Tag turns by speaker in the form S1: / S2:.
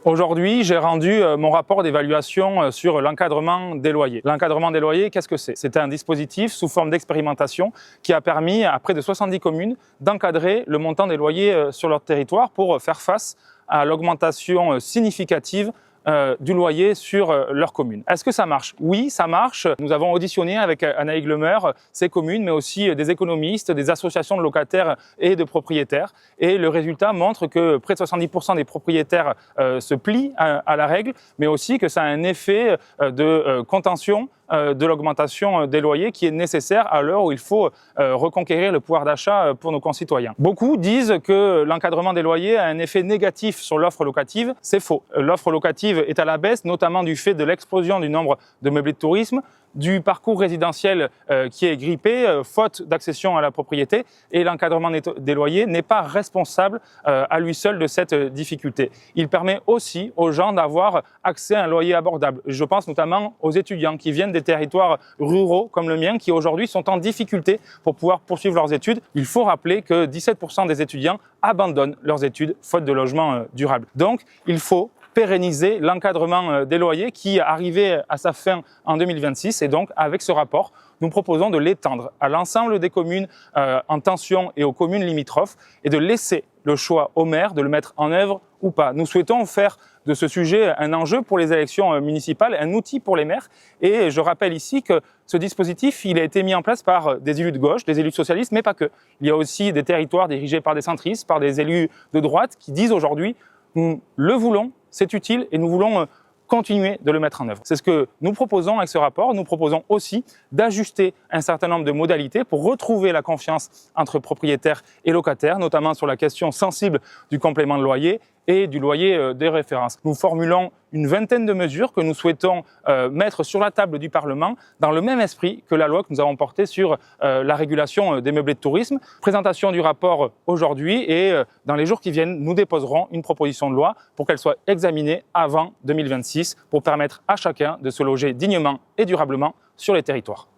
S1: Aujourd'hui, j'ai rendu mon rapport d'évaluation sur l'encadrement des loyers. L'encadrement des loyers, qu'est-ce que c'est? C'est un dispositif sous forme d'expérimentation qui a permis à près de 70 communes d'encadrer le montant des loyers sur leur territoire pour faire face à l'augmentation significative du loyer sur leur commune. Est-ce que ça marche? Oui, ça marche. Nous avons auditionné avec Anaïg Lemer ces communes, mais aussi des économistes, des associations de locataires et de propriétaires. Et le résultat montre que près de 70% des propriétaires se plient à la règle, mais aussi que ça a un effet de contention de l'augmentation des loyers qui est nécessaire à l'heure où il faut reconquérir le pouvoir d'achat pour nos concitoyens. Beaucoup disent que l'encadrement des loyers a un effet négatif sur l'offre locative. C'est faux. L'offre locative est à la baisse, notamment du fait de l'explosion du nombre de meublés de tourisme, du parcours résidentiel qui est grippé, faute d'accession à la propriété, et l'encadrement des loyers n'est pas responsable à lui seul de cette difficulté. Il permet aussi aux gens d'avoir accès à un loyer abordable. Je pense notamment aux étudiants qui viennent des territoires ruraux comme le mien, qui aujourd'hui sont en difficulté pour pouvoir poursuivre leurs études. Il faut rappeler que 17% des étudiants abandonnent leurs études faute de logement durable. Donc, il faut pérenniser l'encadrement des loyers qui arrivait à sa fin en 2026 et donc avec ce rapport, nous proposons de l'étendre à l'ensemble des communes en tension et aux communes limitrophes et de laisser le choix aux maires de le mettre en œuvre ou pas. Nous souhaitons faire de ce sujet un enjeu pour les élections municipales, un outil pour les maires. Et je rappelle ici que ce dispositif, il a été mis en place par des élus de gauche, des élus socialistes, mais pas que. Il y a aussi des territoires dirigés par des centristes, par des élus de droite qui disent aujourd'hui « nous le voulons ». C'est utile et nous voulons continuer de le mettre en œuvre. C'est ce que nous proposons avec ce rapport. Nous proposons aussi d'ajuster un certain nombre de modalités pour retrouver la confiance entre propriétaires et locataires, notamment sur la question sensible du complément de loyer et du loyer de référence. Nous formulons une vingtaine de mesures que nous souhaitons mettre sur la table du Parlement dans le même esprit que la loi que nous avons portée sur la régulation des meublés de tourisme. Présentation du rapport aujourd'hui et dans les jours qui viennent, nous déposerons une proposition de loi pour qu'elle soit examinée avant 2026 pour permettre à chacun de se loger dignement et durablement sur les territoires.